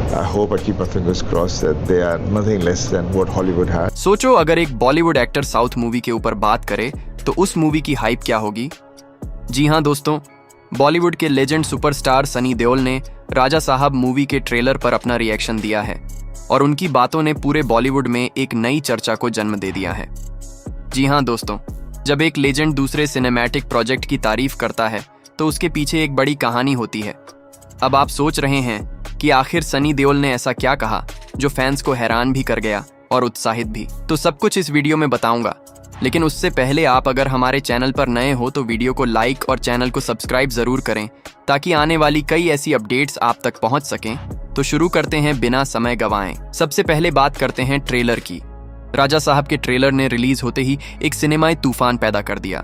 I hope I keep my fingers crossed that they are nothing less than what Hollywood has. सोचो अगर एक Bollywood actor south movie के ऊपर बात करे तो उस मूवी की हाइप क्या होगी। जी हाँ दोस्तों, बॉलीवुड के लेजेंड सुपरस्टार सनी देओल ने राजा साहब मूवी के ट्रेलर पर अपना रिएक्शन दिया है और उनकी बातों ने पूरे बॉलीवुड में एक नई चर्चा को जन्म दे दिया है। जी हाँ दोस्तों, जब एक लेजेंड दूसरे सिनेमैटिक प्रोजेक्ट की तारीफ करता है तो उसके पीछे एक बड़ी कहानी होती है। अब आप सोच रहे हैं कि आखिर सनी देओल ने ऐसा क्या कहा जो फैंस को हैरान भी कर गया और उत्साहित भी। तो सब कुछ इस वीडियो में बताऊंगा, लेकिन उससे पहले आप अगर हमारे चैनल पर नए हो तो वीडियो को लाइक और चैनल को सब्सक्राइब जरूर करें ताकि आने वाली कई ऐसी अपडेट्स आप तक पहुंच सकें। तो शुरू करते हैं बिना समय गंवाए। सबसे पहले बात करते हैं ट्रेलर की। राजा साहब के ट्रेलर ने रिलीज होते ही एक सिनेमाई तूफान पैदा कर दिया।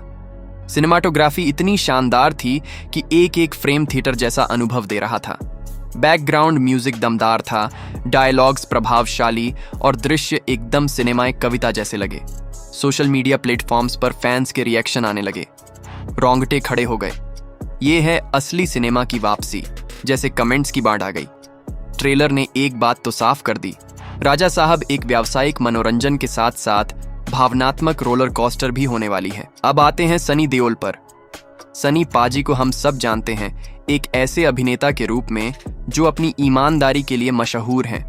सिनेमाटोग्राफी इतनी शानदार थी कि एक एक फ्रेम थिएटर जैसा अनुभव दे रहा था। बैकग्राउंड म्यूजिक दमदार था, डायलॉग्स प्रभावशाली और दृश्य एकदम सिनेमाई कविता जैसे लगे। सोशल मीडिया प्लेटफॉर्म्स पर फैंस के रिएक्शन आने लगे, रोंगटे खड़े हो गए। ये है असली सिनेमा की वापसी जैसे कमेंट्स की बाढ़ आ गई। ट्रेलर ने एक बात तो साफ कर दी, राजा साहब एक व्यावसायिक मनोरंजन के साथ साथ भावनात्मक रोलर कोस्टर भी होने वाली है। अब आते हैं सनी देओल पर। सनी पाजी को हम सब जानते हैं एक ऐसे अभिनेता के रूप में जो अपनी ईमानदारी के लिए मशहूर हैं।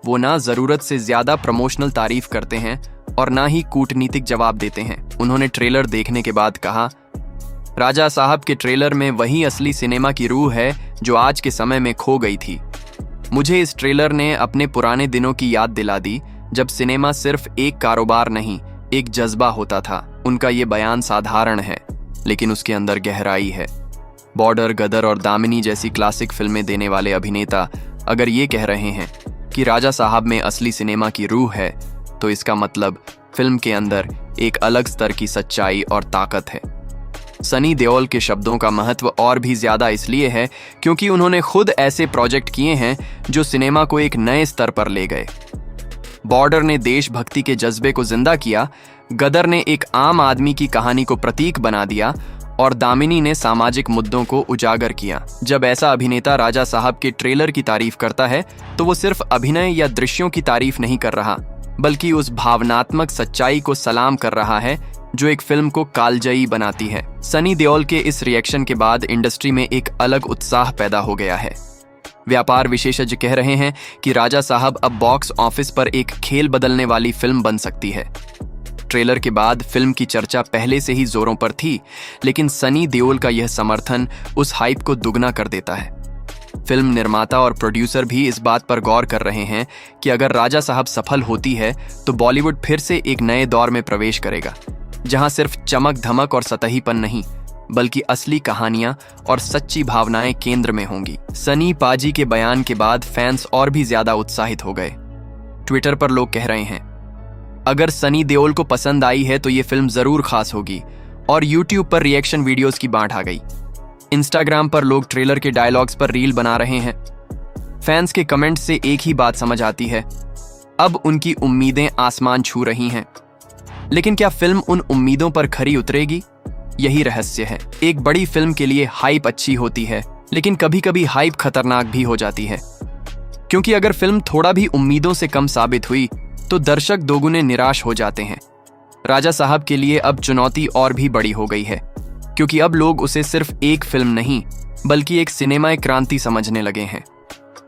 वो ना जरूरत से ज्यादा प्रमोशनल तारीफ करते हैं और ना ही कूटनीतिक जवाब देते हैं। उन्होंने ट्रेलर देखने के बाद कहा, राजा साहब के ट्रेलर में वही असली सिनेमा की रूह है जो आज के समय में खो गई थी। मुझे इस ट्रेलर ने अपने पुराने दिनों की याद दिला दी जब सिनेमा सिर्फ एक कारोबार नहीं, एक जज्बा होता था। उनका ये बयान साधारण है लेकिन उसके अंदर गहराई है। बॉर्डर, गदर और दामिनी जैसी क्लासिक फिल्में देने वाले अभिनेता अगर ये कह रहे हैं कि राजा साहब में असली सिनेमा की रूह है तो इसका मतलब फिल्म के अंदर एक अलग स्तर की सच्चाई और ताकत है। सनी देओल के शब्दों का महत्व और भी ज्यादा इसलिए है क्योंकि उन्होंने खुद ऐसे प्रोजेक्ट किए हैं जो सिनेमा को एक नए स्तर पर ले गए। बॉर्डर ने देशभक्ति के जज्बे को जिंदा किया, गदर ने एक आम आदमी की कहानी को प्रतीक बना दिया और दामिनी ने सामाजिक मुद्दों को उजागर किया। जब ऐसा अभिनेता राजा साहब के ट्रेलर की तारीफ करता है तो वो सिर्फ अभिनय या दृश्यों की तारीफ नहीं कर रहा, बल्कि उस भावनात्मक सच्चाई को सलाम कर रहा है जो एक फिल्म को कालजयी बनाती है। सनी देओल के इस रिएक्शन के बाद इंडस्ट्री में एक अलग उत्साह पैदा हो गया है। व्यापार विशेषज्ञ कह रहे हैं कि राजा साहब अब बॉक्स ऑफिस पर एक खेल बदलने वाली फिल्म बन सकती है। ट्रेलर के बाद फिल्म की चर्चा पहले से ही जोरों पर थी, लेकिन सनी देओल का यह समर्थन उस हाइप को दुगना कर देता है। फिल्म निर्माता और प्रोड्यूसर भी इस बात पर गौर कर रहे हैं कि अगर राजा साहब सफल होती है तो बॉलीवुड फिर से एक नए दौर में प्रवेश करेगा, जहां सिर्फ चमक धमक और सतहीपन नहीं बल्कि असली कहानियां और सच्ची भावनाएं केंद्र में होंगी। सनी पाजी के बयान के बाद फैंस और भी ज्यादा उत्साहित हो गए। ट्विटर पर लोग कह रहे हैं, अगर सनी देओल को पसंद आई है तो ये फिल्म जरूर खास होगी, और यूट्यूब पर रिएक्शन वीडियोस की बाढ़ आ गई। इंस्टाग्राम पर लोग ट्रेलर के डायलॉग्स पर रील बना रहे हैं। फैंस के कमेंट से एक ही बात समझ आती है, अब उनकी उम्मीदें आसमान छू रही हैं। लेकिन क्या फिल्म उन उम्मीदों पर खरी उतरेगी? यही रहस्य है। एक बड़ी फिल्म के लिए हाइप अच्छी होती है, लेकिन कभी कभी हाइप खतरनाक भी हो जाती है, क्योंकि अगर फिल्म थोड़ा भी उम्मीदों से कम साबित हुई तो दर्शक दोगुने निराश हो जाते हैं। राजा साहब के लिए अब चुनौती और भी बड़ी हो गई है, क्योंकि अब लोग उसे सिर्फ एक फिल्म नहीं बल्कि एक सिनेमाई क्रांति समझने लगे हैं।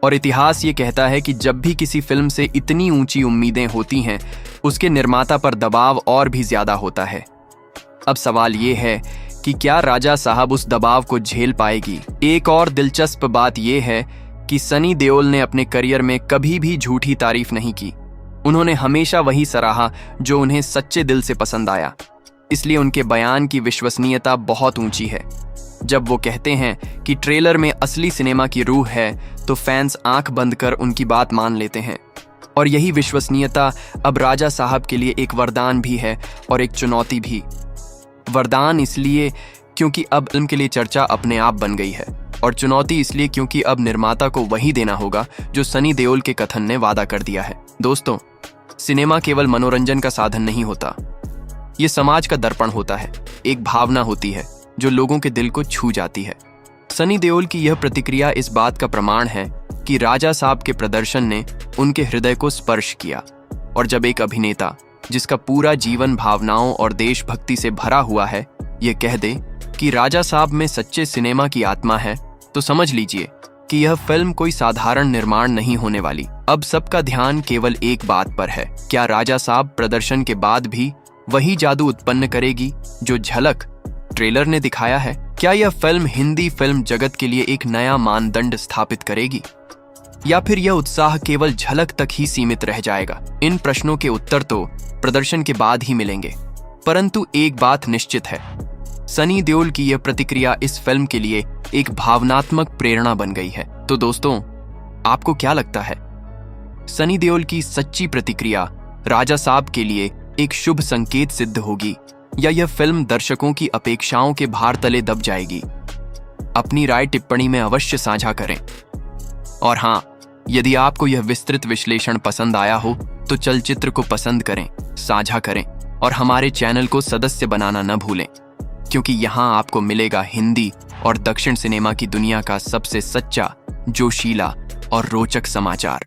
और इतिहास ये कहता है कि जब भी किसी फिल्म से इतनी ऊंची उम्मीदें होती हैं, उसके निर्माता पर दबाव और भी ज्यादा होता है। अब सवाल ये है कि क्या राजा साहब उस दबाव को झेल पाएगी? एक और दिलचस्प बात यह है कि सनी देओल ने अपने करियर में कभी भी झूठी तारीफ नहीं की। उन्होंने हमेशा वही सराहा जो उन्हें सच्चे दिल से पसंद आया, इसलिए उनके बयान की विश्वसनीयता बहुत ऊंची है। जब वो कहते हैं कि ट्रेलर में असली सिनेमा की रूह है तो फैंस आंख बंद कर उनकी बात मान लेते हैं। और यही विश्वसनीयता अब राजा साहब के लिए एक वरदान भी है और एक चुनौती भी। वरदान इसलिए क्योंकि अब फिल्म के लिए चर्चा अपने आप बन गई है, और चुनौती इसलिए क्योंकि अब निर्माता को वही देना होगा जो सनी देओल के कथन ने वादा कर दिया है। दोस्तों, सिनेमा केवल मनोरंजन का साधन नहीं होता, ये समाज का दर्पण होता है, एक भावना होती है जो लोगों के दिल को छू जाती है। सनी देओल की यह प्रतिक्रिया इस बात का प्रमाण है कि राजा साहब के प्रदर्शन ने उनके हृदय को स्पर्श किया। और जब एक अभिनेता जिसका पूरा जीवन भावनाओं और देशभक्ति से भरा हुआ है ये कह दे कि राजा साहब में सच्चे सिनेमा की आत्मा है, तो समझ लीजिए कि यह फिल्म कोई साधारण निर्माण नहीं होने वाली। अब सबका ध्यान केवल एक बात पर है, क्या राजा साहब प्रदर्शन के बाद भी वही जादू उत्पन्न करेगी जो झलक ट्रेलर ने दिखाया है? क्या यह फिल्म हिंदी फिल्म जगत के लिए एक नया मानदंड स्थापित करेगी, या फिर यह उत्साह केवल झलक तक ही सीमित रह जाएगा? इन प्रश्नों के उत्तर तो प्रदर्शन के बाद ही मिलेंगे। परंतु एक बात निश्चित है, सनी देओल की यह प्रतिक्रिया इस फिल्म के लिए एक भावनात्मक प्रेरणा बन गई है। तो दोस्तों, आपको क्या लगता है, सनी देओल की सच्ची प्रतिक्रिया राजा साहब के लिए एक शुभ संकेत सिद्ध होगी, या यह फिल्म दर्शकों की अपेक्षाओं के भार तले दब जाएगी? अपनी राय टिप्पणी में अवश्य साझा करें। और हाँ, यदि आपको यह विस्तृत विश्लेषण पसंद आया हो तो चलचित्र को पसंद करें, साझा करें और हमारे चैनल को सदस्य बनाना न भूलें, क्योंकि यहाँ आपको मिलेगा हिंदी और दक्षिण सिनेमा की दुनिया का सबसे सच्चा, जोशीला और रोचक समाचार।